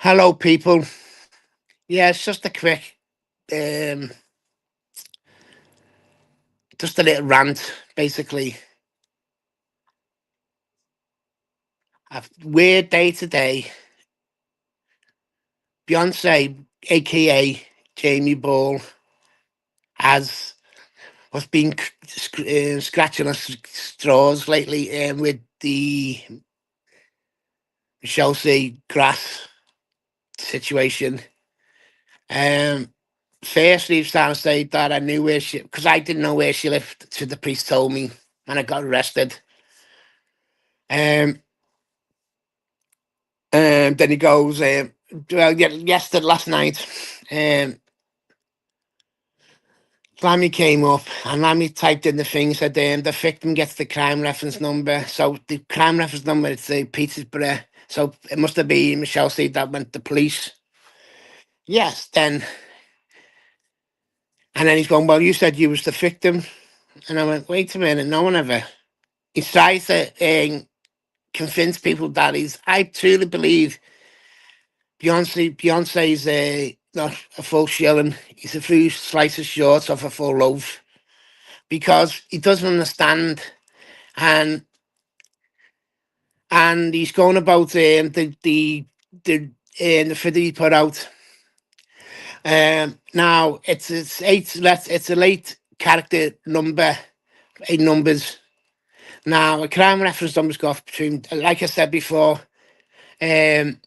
Hello, people. Yeah, it's just a quick, um, just a little rant. Basically, a weird day today. Beyonce, aka Jamie Ball, has was been scratching her straws lately with the Chelsea grass situation. Um, Firstly, it's trying to say that I knew where she, because I didn't know where she lived. So the priest told me, and I got arrested. Um, then he goes, well, yesterday, last night, um, Lammy came up and Lammy typed in the thing, said the victim gets the crime reference number. So the crime reference number is the Petersburg. So it must have been Michelle said that went to police. Yes, then. And then he's going, well, you said you was the victim. And I went, wait a minute, no one ever. He tries to convince people that I truly believe Beyonce's not a full shilling. He's a few slices short of a full loaf because he doesn't understand, and he's going about the video he put out. Now it's a late character number, 8 numbers. Now a crime reference number's got between, like I said before, um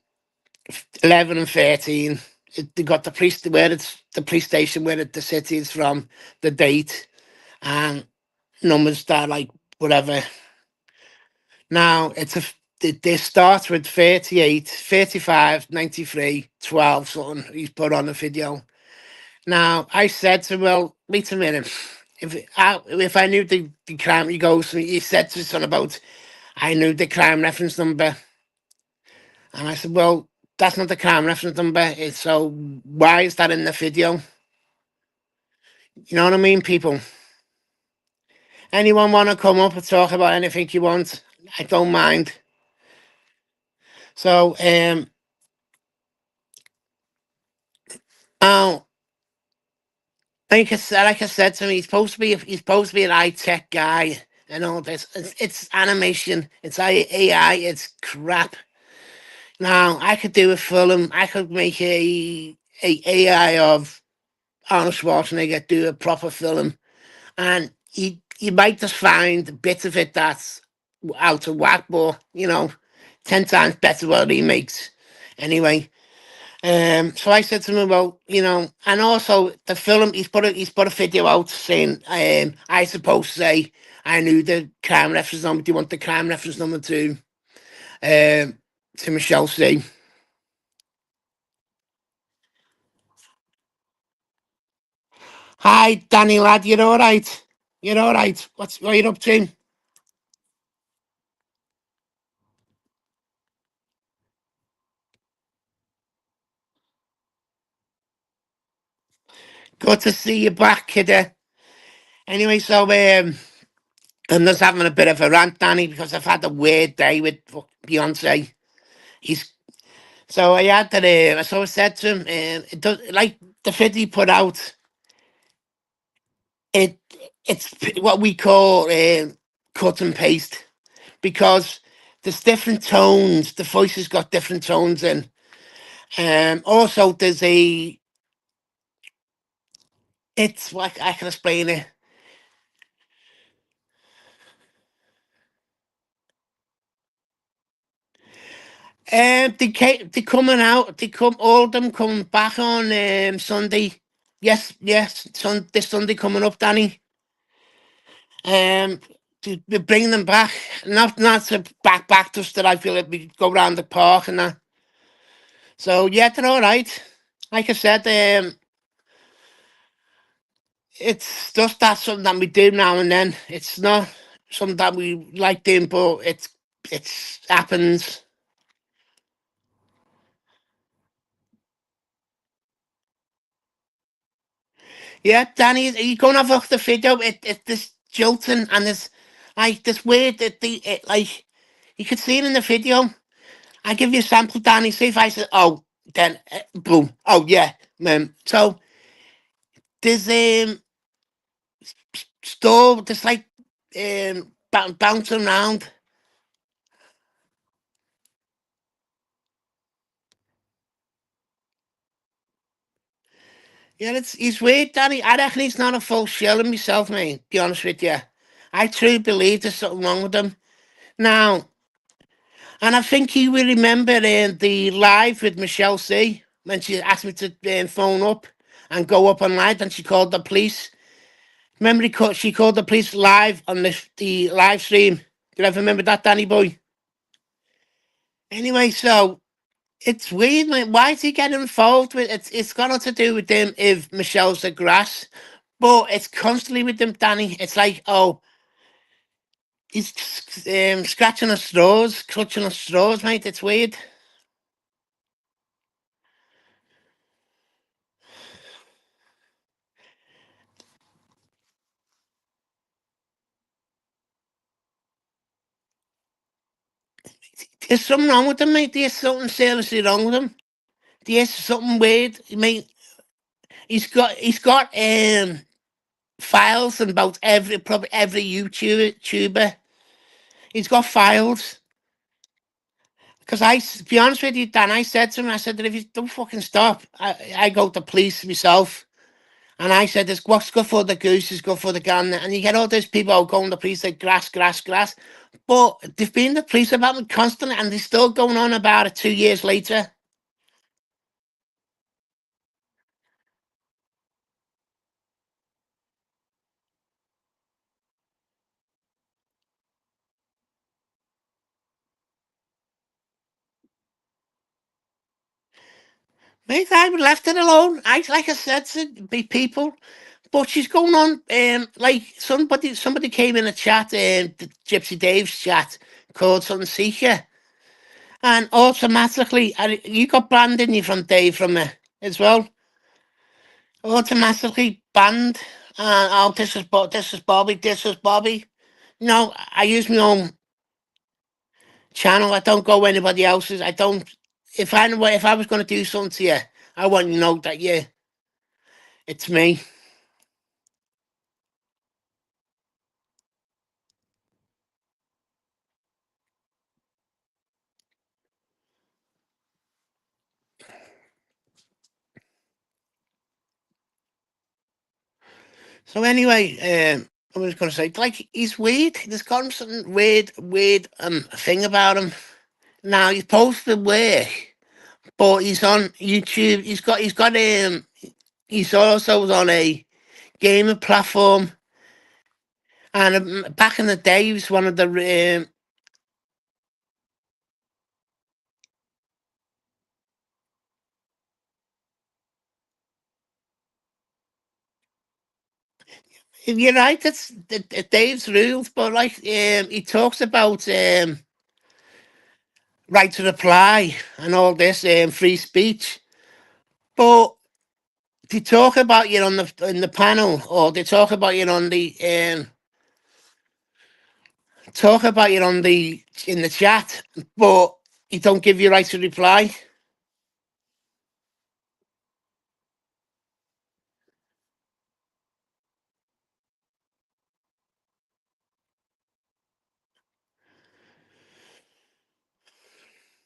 11 and 13. They got the police where it's the police station where the city is from, the date, and numbers that like whatever. Now they start with 38, 35, 93, 12. Something he's put on the video. Now I said to him, well, wait a minute. If I knew the crime, he said to something about I knew the crime reference number, and I said, well, that's not the crime reference number. So why is that in the video? You know what I mean, people? Anyone want to come up and talk about anything you want? I don't mind. So, oh, like I said to me, he's supposed to be an high tech guy and all this. It's animation. It's AI. It's crap. Now I could do a film. I could make a AI of Arnold Schwarzenegger, do a proper film, and you might just find a bit of it that's out of whack, but 10 times better what he makes. Anyway, so I said to him, well, and also the film he's put a video out saying, I suppose to say I knew the crime reference number. Do you want the crime reference number to Michelle C? Hi, Danny lad, you're all right. You're all right. What are you up to? Good to see you back, kiddo. Anyway, so I'm just having a bit of a rant, Danny, because I've had a weird day with Beyonce. He's So I had to. So I said to him, it does, like the video he put out. It it's what we call cut and paste because there's different tones. The voice has got different tones in. Also, there's a. It's like I can explain it. They coming out. They come. All of them coming back on Sunday. Yes, yes. This Sunday coming up, Danny. Um, to bring them back, not to back just that I feel like we go around the park and that. So yeah, they're all right. Like I said, it's just that something that we do now and then. It's not something that we like doing, but it's happens. Yeah, Danny, you gonna have a look at the video? It's this jolting and this like this weird that like you could see it in the video. I give you a sample, Danny. See if I said, "Oh, then boom. Oh yeah. So there's store just like bouncing around. Yeah, it's weird, Danny. I reckon he's not a full shilling myself, mate. Be honest with you, I truly believe there's something wrong with him now. And I think he will remember the live with Michelle C when she asked me to phone up and go up on live, and she called the police. Remember, she called the police live on the live stream. Do you ever remember that, Danny boy? Anyway, so it's weird, man. Why is he getting involved with it? It's got nothing to do with them if Michelle's the grass, but it's constantly with them, Danny. It's like, oh, he's scratching at straws, clutching at straws, mate. It's weird. There's something wrong with him, mate. There's something seriously wrong with him. There's something weird, mate. He's got files about probably every YouTuber. He's got files. Because to be honest with you, Dan, I said to him, I said that if you don't fucking stop, I go to police myself. And I said, "This what's good for the goose is good for the gander." And you get all those people out going to police like grass, grass, grass. But they've been the police about me constantly, and they're still going on about it 2 years later. Mate, I would left it alone. Like I said to be people, but she's going on. Like somebody came in a chat, Gypsy Dave's chat, called something Seeker, and automatically, you got banned, didn't you, from Dave from as well? Automatically banned. Oh, this is Bobby. This is Bobby. No, I use my own channel. I don't go anybody else's. I don't. If I was going to do something to you, I want you to know that it's me. So anyway, I was going to say, like, he's weird. There's got something weird thing about him. Now he's posted work, but he's on YouTube. He's also on a gaming platform. And back in the day, he was one of the you're right. That's Dave's rules, but like he talks about right to reply and all this free speech, but they talk about you on the in the panel, or they talk about you on the talk about you on the in the chat, but you don't give you right to reply.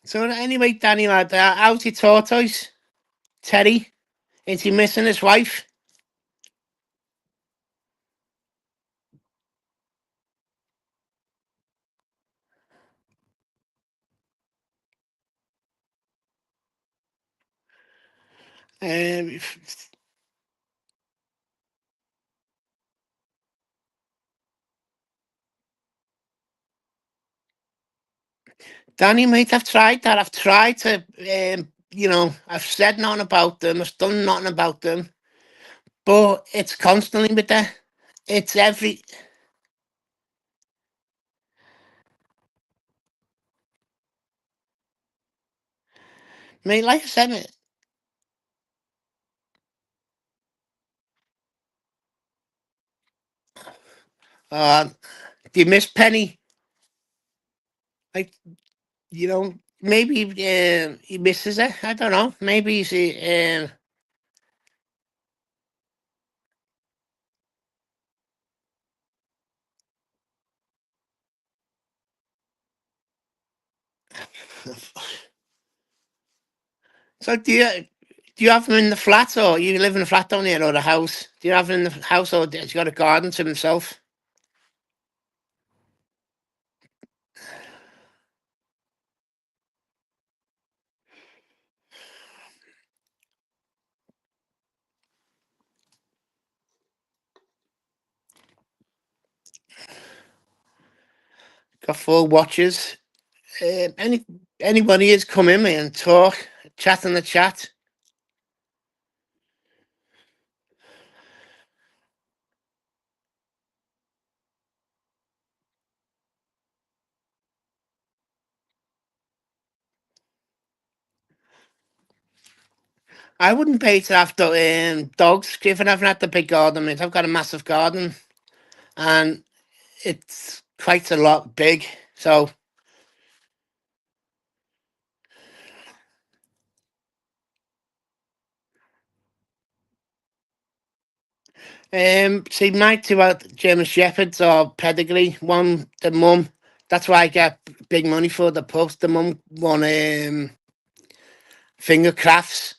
So anyway, Danny lad, how's your tortoise, Terry? Is he missing his wife? Um, Danny, mate, I've tried that. I've tried to, I've said nothing about them. I've done nothing about them. But it's constantly with that. It's every, mate, like I said, mate, uh, do you miss Penny? Like, you know, maybe he misses it. I don't know. Maybe he's so do you have him in the flat, or you live in a flat down here, or the house? Do you have him in the house, or has he got a garden to himself? Got 4 watches. Anybody is come in and talk, chat in the chat. I wouldn't pay to have dogs if I haven't had the big garden. Mate. I've got a massive garden, and it's quite a lot big. So, see, my two are German Shepherds or pedigree. One, the mum. That's why I get big money for the pups. The mum won finger crafts.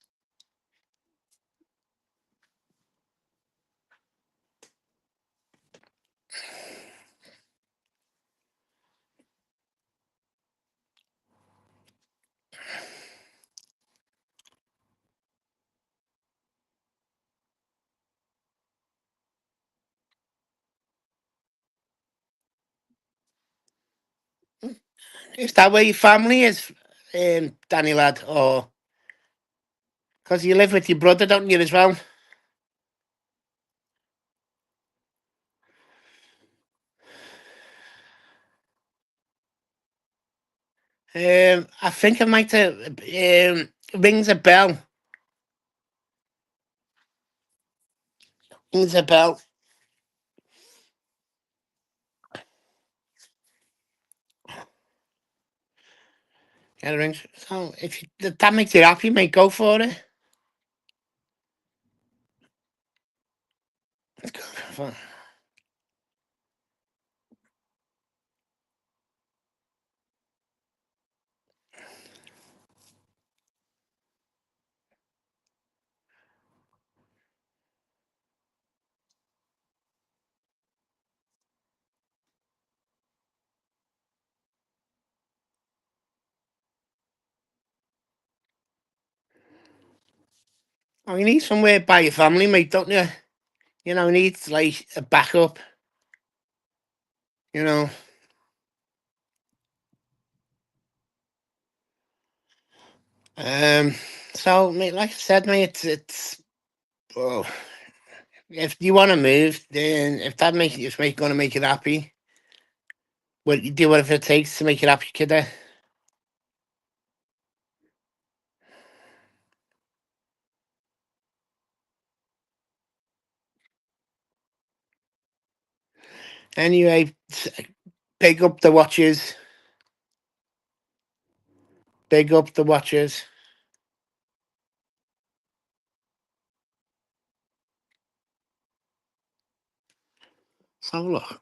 Is that where your family is, Danny lad? Or because you live with your brother, don't you, as well? I think I might have. Rings a bell. Rings a bell. Yeah, it rings. So if that makes you happy, mate, go for it. Let's go for it. Oh, you need somewhere by your family, mate, don't you? You need like a backup. You know. Um. So, mate, like I said, mate, it's. Oh, if you want to move, then if that makes if make going to make you happy, well, you do whatever it takes to make you happy, kiddo. Anyway, big up the watches. Big up the watches. So look.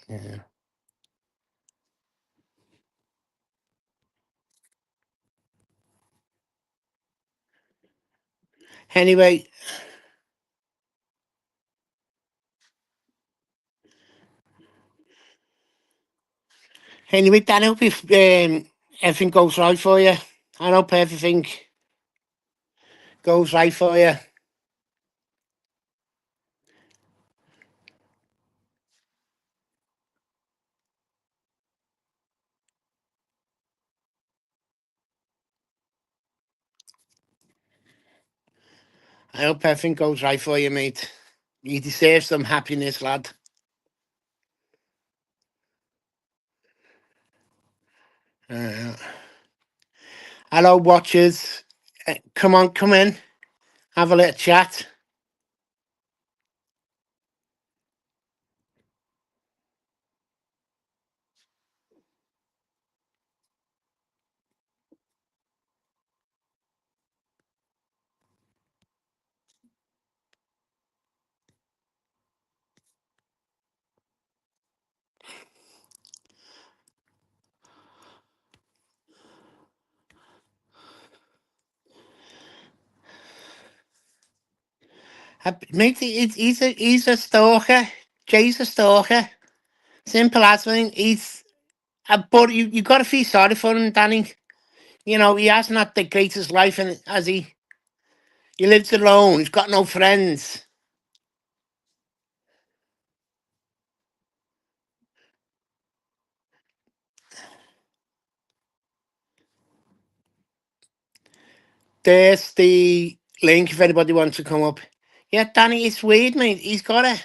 Yeah. Anyway, Anyway, Dan, I hope if, everything goes right for you. I hope everything goes right for you. I hope everything goes right for you, mate. You deserve some happiness, lad. Uh, hello, watchers. Come on, come in. Have a little chat. Mate, he's a stalker. Jay's a stalker. Simple as, man. But you got to feel sorry for him, Danny. You know, he hasn't had the greatest life, and has he? He lives alone. He's got no friends. There's the link if anybody wants to come up. Yeah, Danny, it's weird, mate. He's got a.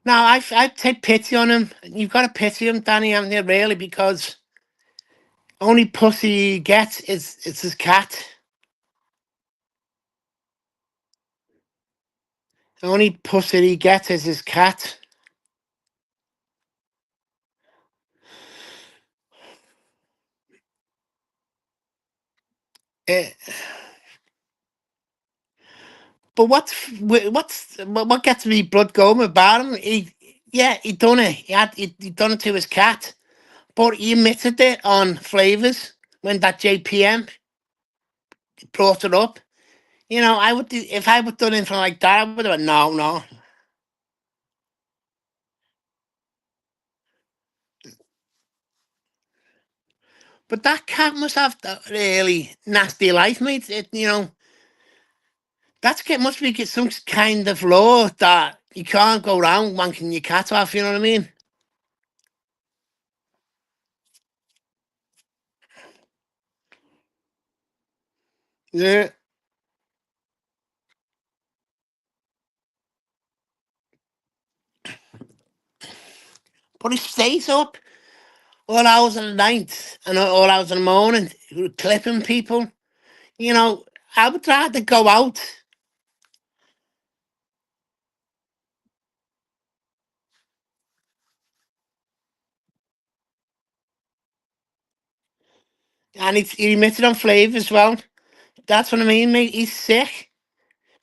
Now, I take pity on him. You've got to pity him, Danny, haven't you, really? Because only pussy he gets is it's his cat. The only pussy he gets is his cat. Uh, but what gets me blood going about him? He done it. He done it to his cat, but he admitted it on Flavors when that JPM brought it up. You know, if I would done anything like that, I would have went, no, no. But that cat must have a really nasty life, mate. Must be some kind of law that you can't go around wanking your cat off. You know what I mean? Yeah. But he stays up all hours of the night and all hours of the morning, clipping people. You know, I would rather go out. And he admitted on Flav as well. That's what I mean, mate. He's sick.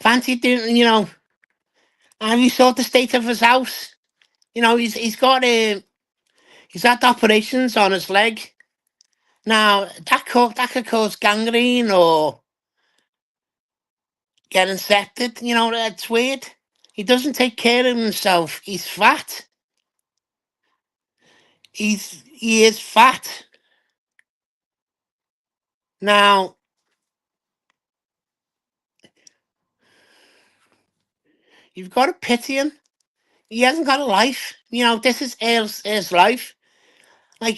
Fancy doing, and you saw the state of his house. You know, he's had operations on his leg. Now that could cause gangrene or get infected. You know, that's weird. He doesn't take care of himself. He's fat. He is fat. Now, you've got to pity him. He hasn't got a life. You know, this is his life. Like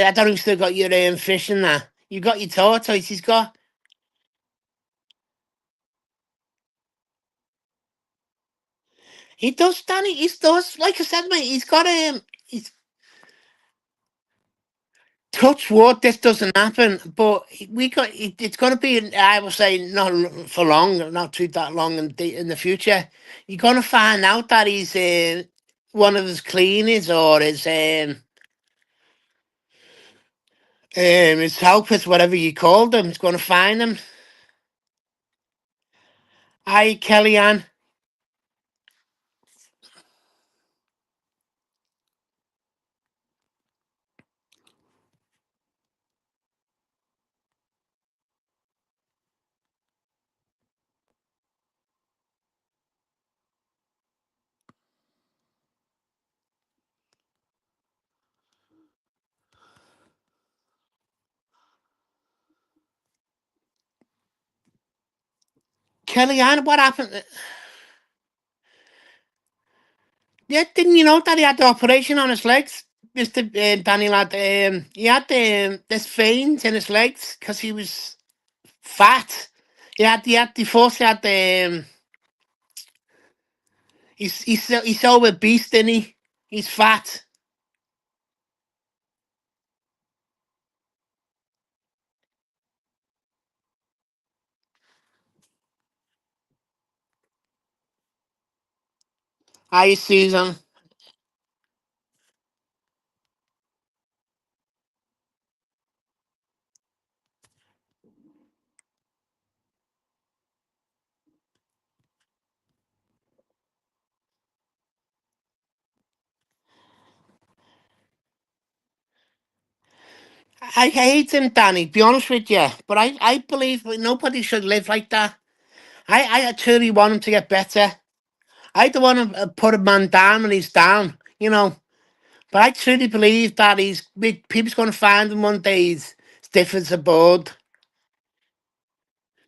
I don't know if you still got your fish in there. You got your tortoise. He does, Danny. He does. Like I said, mate, he's got he's touch wood. This doesn't happen, but it's going to be. I would say not for long, not too that long in the future. You're going to find out that he's one of his cleaners or his helpers, whatever you call them. Is going to find him. Hi, Kellyanne. Kellyanne, what happened? Yeah, didn't you know that he had the operation on his legs, Mister Danny lad? He had this veins in his legs because he was fat. He had the first. He had he's so obese, isn't he? He's fat. Hi, Susan. I hate him, Danny. Be honest with you, but I believe that nobody should live like that. I truly want him to get better. I don't want to put a man down when he's down, But I truly believe that people's going to find him one day. He's stiff as a board.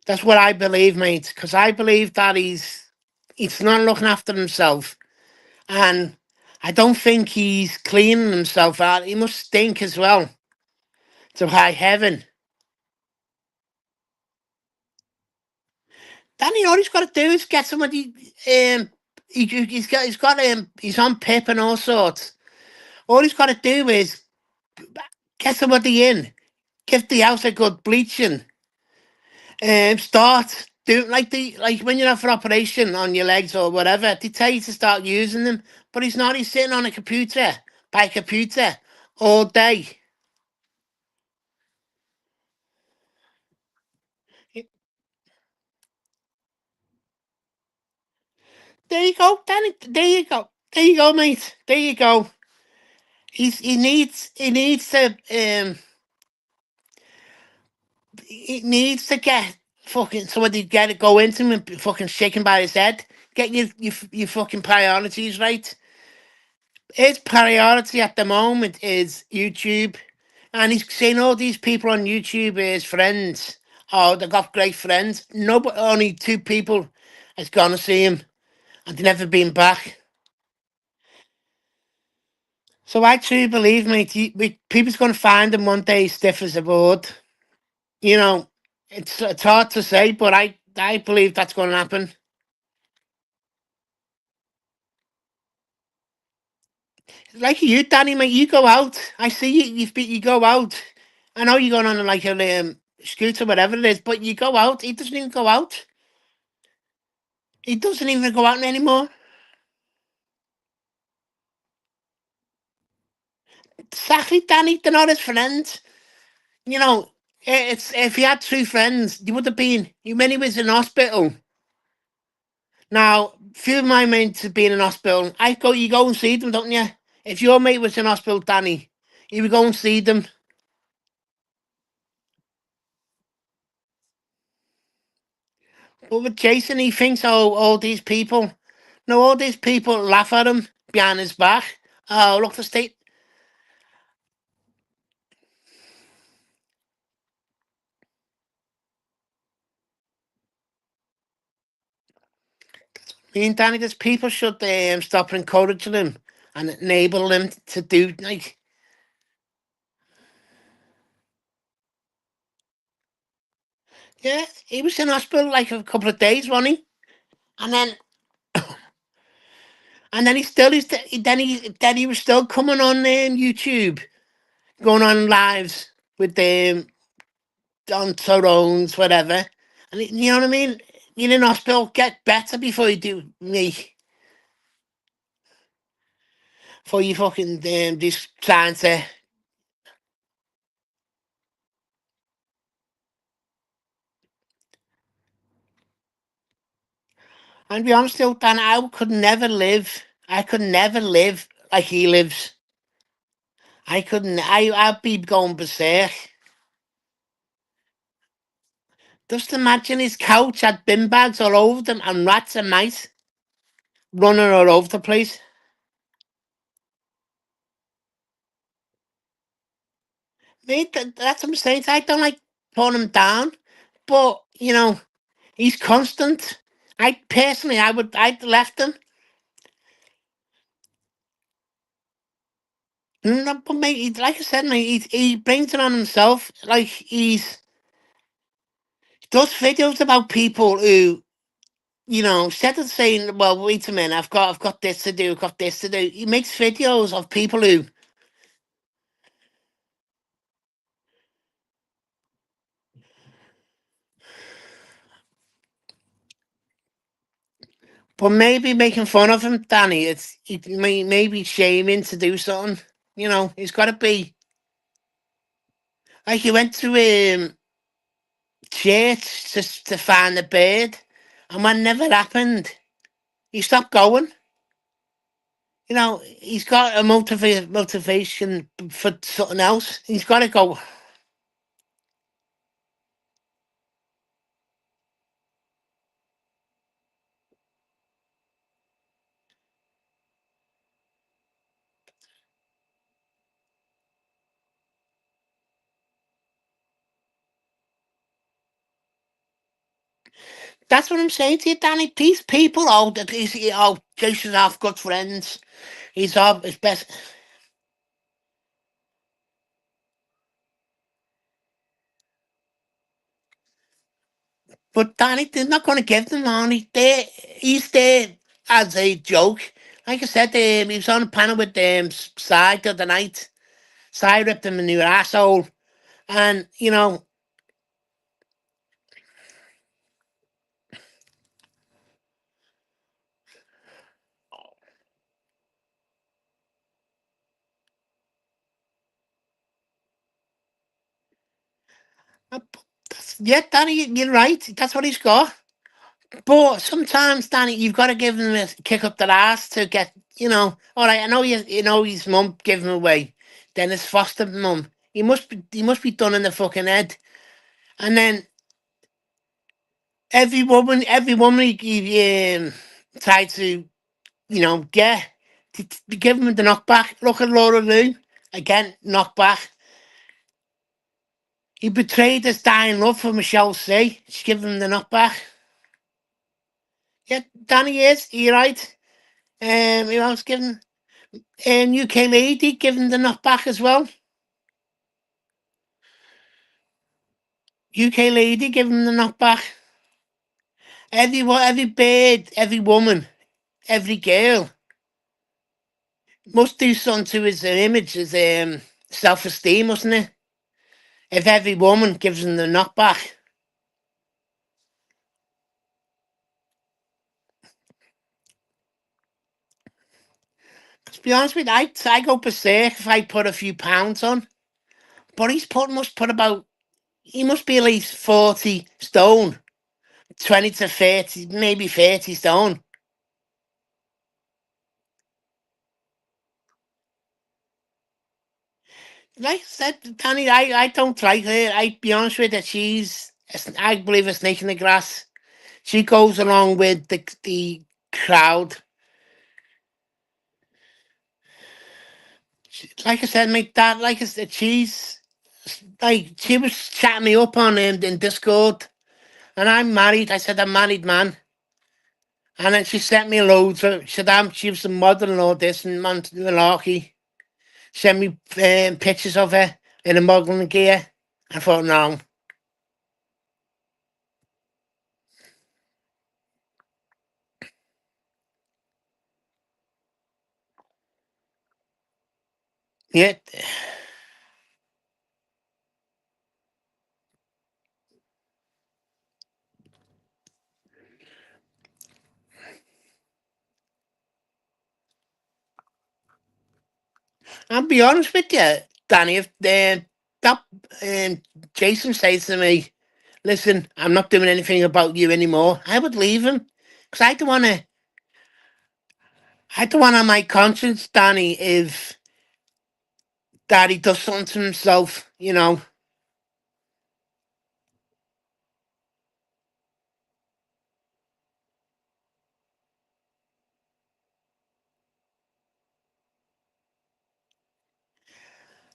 That's what I believe, mate. Because I believe that he's not looking after himself, and I don't think he's cleaning himself out. He must stink as well to high heaven. Danny, all he's got to do is get somebody. He's on PIP and all sorts. All he's got to do is get somebody in, give the house a good bleaching, start doing like when you're out for operation on your legs or whatever. They tell you to start using them, but he's not. He's sitting on a computer by a computer all day. There you go, Danny. There you go. There you go, mate. There you go. He needs to he needs to get fucking somebody get it go into him and be fucking shaking by his head. Get your fucking priorities right. His priority at the moment is YouTube, and he's saying all these people on YouTube are his friends. Oh, they got great friends. No, but only two people has gone to see him, and they never been back. So I truly believe, mate, people's going to find him one day stiff as a board. You know, it's hard to say, but I believe that's going to happen. Like you, Danny, mate, you go out. I see you. You go out. I know you're going on like a scooter, whatever it is, but you go out. He doesn't even go out. He doesn't even go out anymore. Exactly, Danny. They're not his friends. It's if he had two friends, he would have been. When he was in hospital. Now, few of my mates have been in hospital. You go and see them, don't you? If your mate was in hospital, Danny, you would go and see them. But with Jason, he thinks, oh, all these people. No, all these people laugh at him behind his back. Oh, look, the state. Me and Danny, there's people should stop encouraging him and enable him to do, like, yeah, he was in hospital like a couple of days, wasn't he? And then, he still is. Then he was still coming on YouTube, going on lives with them on Thrones, whatever. And you know what I mean? You're in hospital, get better before you do me. Before you fucking just trying to. And to be honest, though, Dan, I could never live. I could never live like he lives. I couldn't. I'd be going berserk. Just imagine his couch had bin bags all over them and rats and mice running all over the place. Mate, that's what I'm saying. I don't like putting him down, but He's constant. I personally, I'd left him. No, but mate, like I said, mate, he brings it on himself. Like he does videos about people who, instead of saying, "Well, wait a minute, I've got this to do, I've got this to do," he makes videos of people who, but maybe making fun of him, Danny. Maybe shaming to do something. He's got to be like he went to church to find the bird, and when never happened, he stopped going. He's got a motivation for something else. He's got to go. That's what I'm saying to you, Danny. These people, Jason's half good friends. He's our his best. But Danny, they're not going to give them money. He's there as a joke. Like I said, he was on a panel with Side the other night. Side ripped him a new asshole. And, uh, yeah, Danny, you're right. That's what he's got. But sometimes, Danny, you've got to give him a kick up the ass to get, all right, I know his mum gave him away. Then his foster mum. He must be done in the fucking head. And then every woman he tried to, get, to give him the knockback. Look at Laura Lou. Again, knockback. He betrayed his dying love for Michelle C. She's giving him the knockback. Yeah, Danny is. You're right. Who else giving? UK lady giving the knockback as well. UK lady giving the knockback. Every bird, every woman, every girl must do something to his image, his self-esteem, mustn't it? If every woman gives him the knockback. To be honest with you, I go berserk if I put a few pounds on. But must put about, he must be at least 40 stone, 20 to 30, maybe 30 stone. Like I said, Danny, I don't like her. I be honest with you, I believe a snake in the grass. She goes along with the crowd. Like I said, mate, that like I said, she was chatting me up on in Discord, and I'm married. I said I'm married man, and then she sent me loads of. She said she was the model and all this and malarkey. Sent me pictures of her in a modelling gear. I thought no, yeah. I'll be honest with you, Danny. If that Jason says to me, "Listen, I'm not doing anything about you anymore," I would leave him because I don't want to. I don't want on my conscience, Danny, if Daddy does something to himself.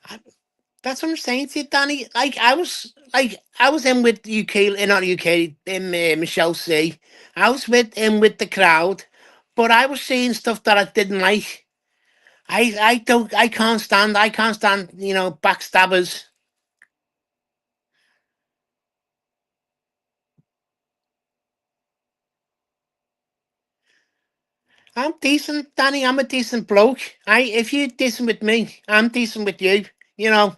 I, that's what I'm saying to you, Danny. Like I was like I was in with UK, not UK, Michelle C. I was with him with the crowd, but I was seeing stuff that I didn't like. I can't stand backstabbers. I'm decent, Danny. I'm a decent bloke. If you're decent with me, I'm decent with you. You know,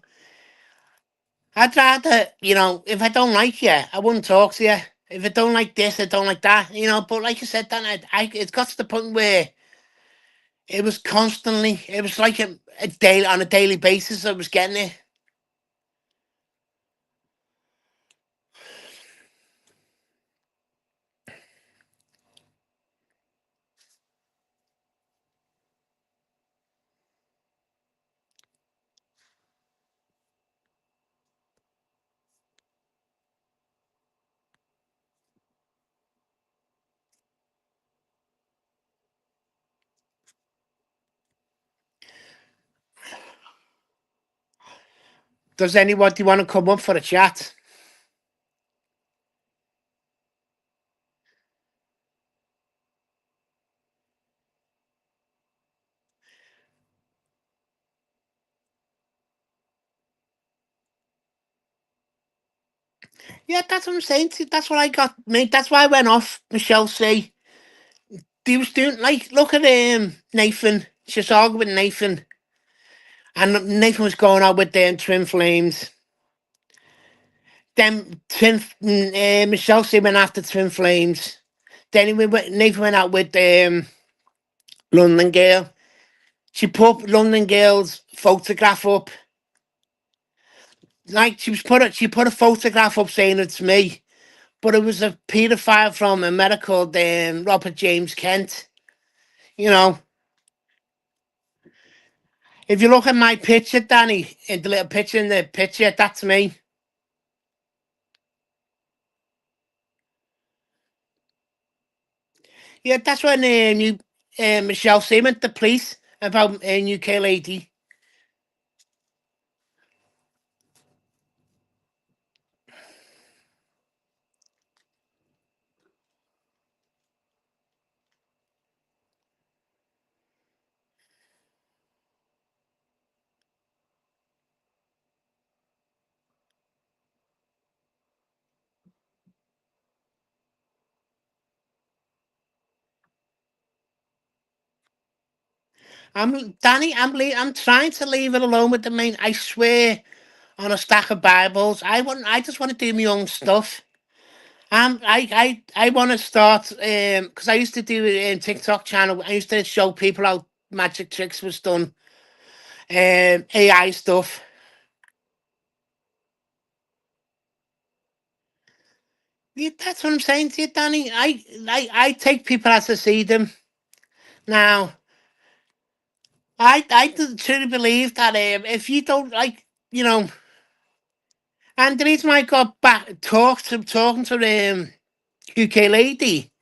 I'd rather, if I don't like you, I wouldn't talk to you. If I don't like this, I don't like that. But like you said, Dan, it got to the point where it was constantly. It was like a day on a daily basis. I was getting it. Does anybody want to come up for a chat? Yeah, that's what I'm saying. See, that's what I got, mate. That's why I went off. Michelle C. He was doing like, look at Nathan. She's arguing with Nathan, and Nathan was going out with them twin flames. Then Michelle C went after twin flames. Then Nathan went out with London Girl. She put London Girl's photograph up. Like she put a photograph up saying it's me, but it was a paedophile from America called Robert James Kent. You know, if you look at my picture, Danny, in the little picture in the picture, that's me. Yeah, that's when you Michelle C went to the police about a UK lady. I'm Danny. I'm trying to leave it alone with the main. I swear on a stack of Bibles. I just want to do my own stuff. I want to start because I used to do a TikTok channel. I used to show people how magic tricks was done, AI stuff. Yeah, that's what I'm saying to you, Danny. I take people as I see them. Now, truly believe that if you don't like, you know, and the reason I got back talking to the UK lady,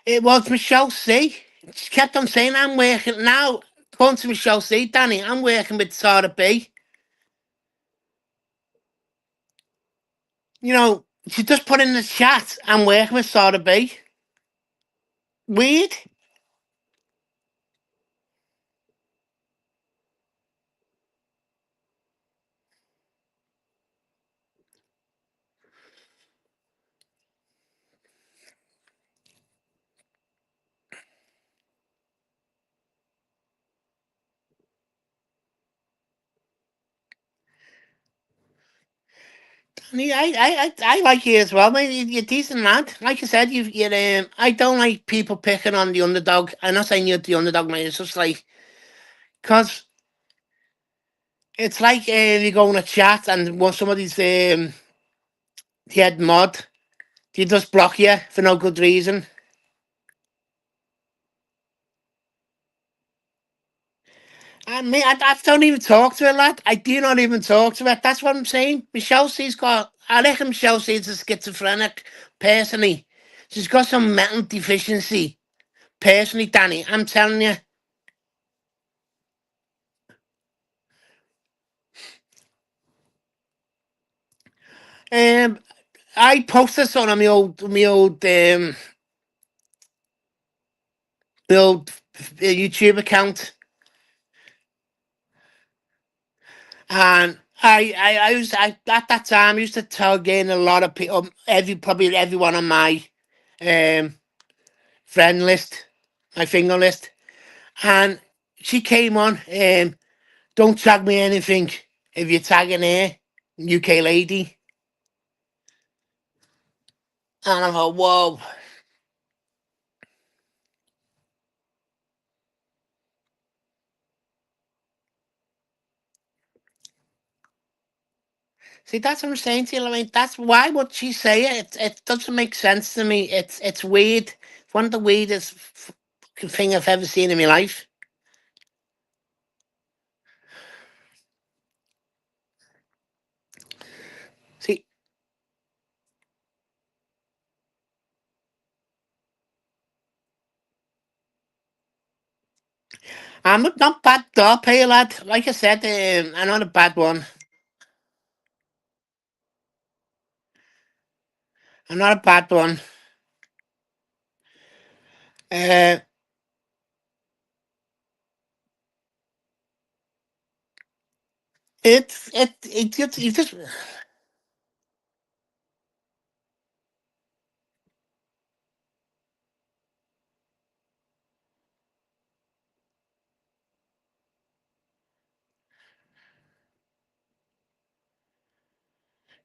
it was Michelle C. She kept on saying, I'm working now. According to Michelle C, Danny, I'm working with Sarah B. She just put in the chat, I'm working with Sarah B. Weird. I like you as well, mate. You're a decent lad. Like I said, I don't like people picking on the underdog. I'm not saying you're the underdog, mate. It's just like, because it's like you go in a chat and when somebody's head mod, they just block you for no good reason. And me, I don't even talk to her, lad. I do not even talk to her. That's what I'm saying. Michelle C's got, I reckon Michelle C's a schizophrenic, personally. She's got some mental deficiency. Personally, Danny, I'm telling you. Um, I posted something on my old YouTube account, and at that time I used to tag in a lot of people, probably everyone on my um friend list, my finger list, and she came on. Don't tag me anything if you're tagging her, UK lady, and I thought, whoa. See, that's what I'm saying to you. I mean, that's why would she say it? It doesn't make sense to me. It's weird. It's one of the weirdest fucking thing I've ever seen in my life. See, I'm not bad dog player, lad. Like I said, I'm not a bad one. I'm not a bad one. Uh, you just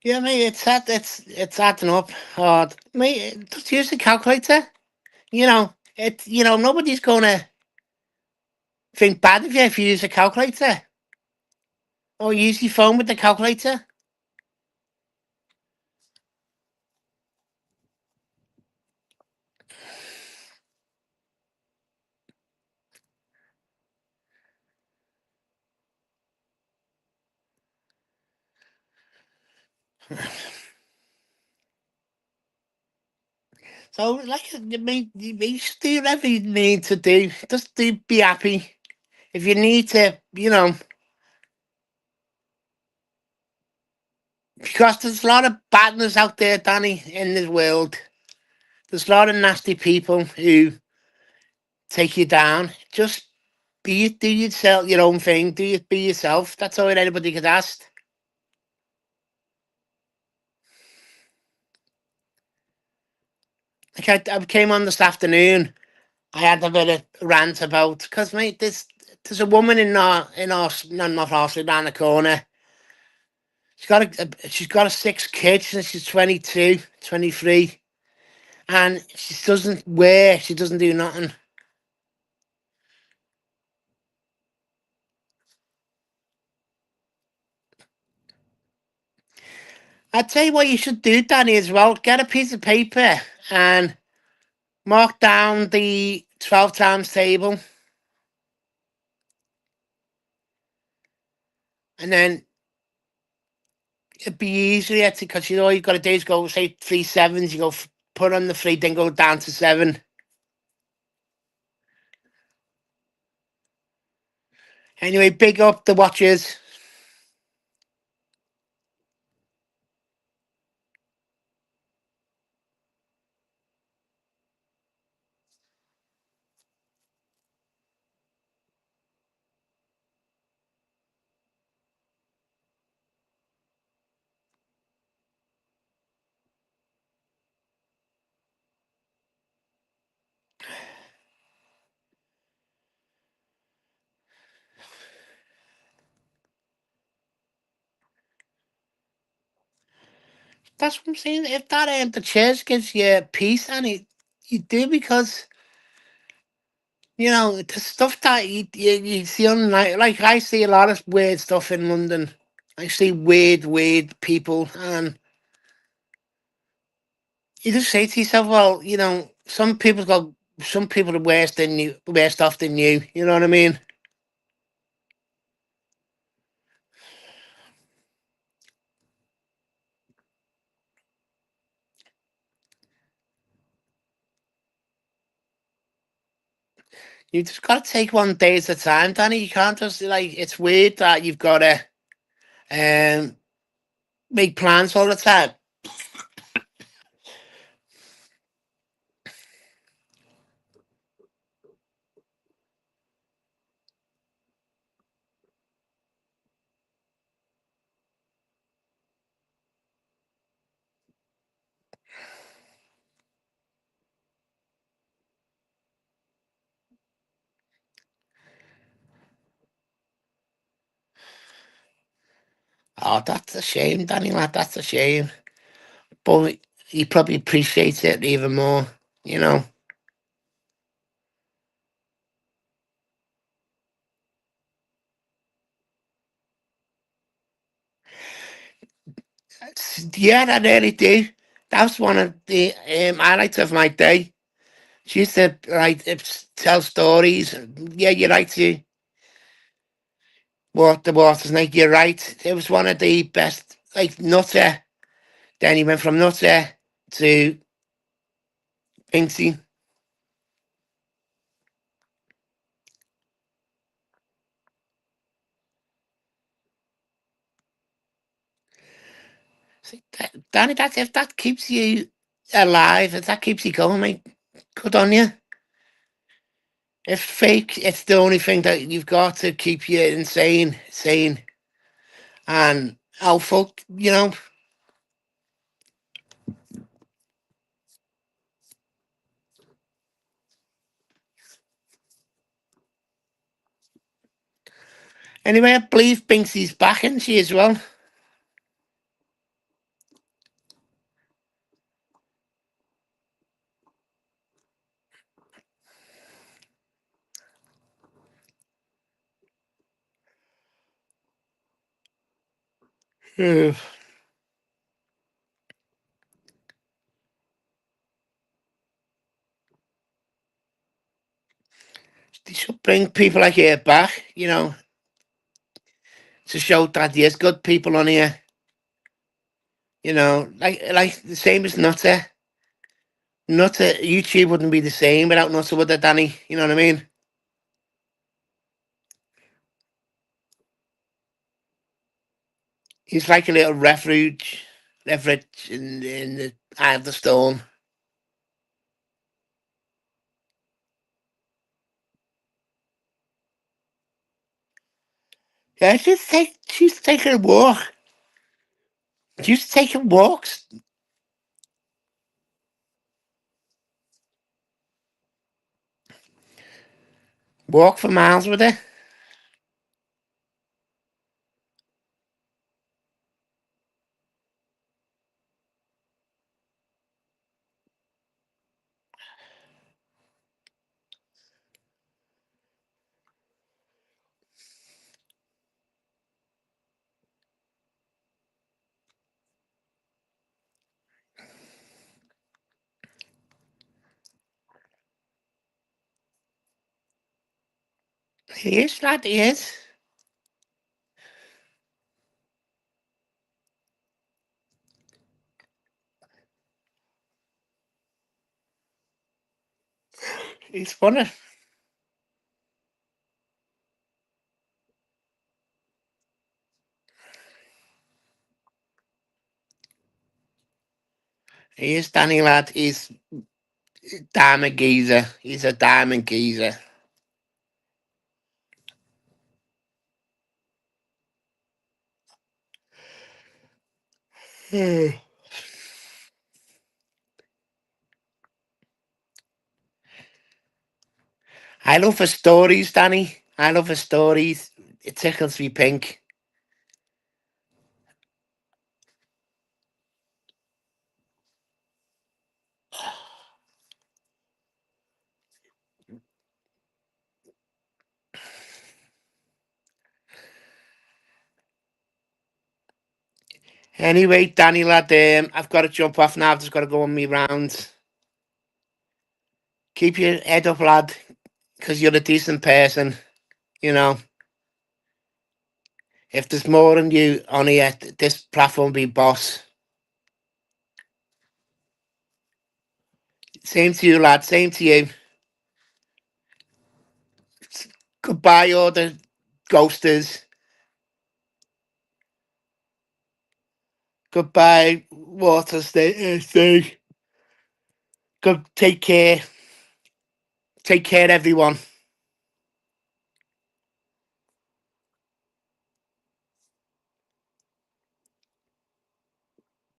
yeah, mate. It's adding up hard, mate. Just use the calculator. Nobody's gonna think bad of you if you use a calculator or use your phone with the calculator. So, like, you should do whatever you need to do. Just be happy. If you need to, because there's a lot of badness out there, Danny, in this world. There's a lot of nasty people who take you down. Just do yourself, your own thing. Be yourself. That's all anybody could ask. Like I came on this afternoon. I had a bit of rant about because mate, there's a woman in our no, not Horsley around the corner. She's got a 6 kids since she's 22, 23, and she doesn't wear. She doesn't do nothing. I tell you what you should do, Danny, as well. Get a piece of paper and mark down the 12 times table, and then it'd be easier because all you've got to do is go say 3 sevens. You go put on the three, then go down to seven. Anyway, big up the watchers. That's what I'm saying. If that the chairs gives you peace, and you do because the stuff that you see on like I see a lot of weird stuff in London. I see weird people, and you just say to yourself, well, some people are worse off than you. You know what I mean? You just got to take one day at a time, Danny. You can't just like. It's weird that you've got to um make plans all the time. Oh, that's a shame, Danny lad. That's a shame. But he probably appreciates it even more. You know. Yeah, I really do. That's one of the highlights of my day. She used to like tell stories. Yeah, you're right. To what the water's like. You're right. It was one of the best. Like Nutter. Then he went from Nutter to Pinksy. See, Danny, that if that keeps you alive, if that keeps you going, mate, good on you. If fake, it's the only thing that you've got to keep you insane, sane, and hopeful. You know. Anyway, I believe Pinksy's back, isn't she, as well? Yeah. They should bring people like her back, to show that there's good people on here. Like the same as Nutter. Nutter, YouTube wouldn't be the same without Nutter, would it, Danny? You know what I mean? He's like a little refuge in the eye of the storm. Yeah, she's taking a walk. She's taking walks, walk for miles with her. He is, lad, he is. He's funny. He is, Danny, lad. He's diamond geezer. He's a diamond geezer. Hmm. I love her stories, Danny. I love her stories. It tickles me pink. Anyway, Danny, lad, I've got to jump off now. I've just got to go on me rounds. Keep your head up, lad, because you're a decent person. You know, if there's more than you on here, this platform will be boss. Same to you, lad. Same to you. Goodbye, all the ghosters. Goodbye, water. Stay. Good. Take care. Take care, everyone.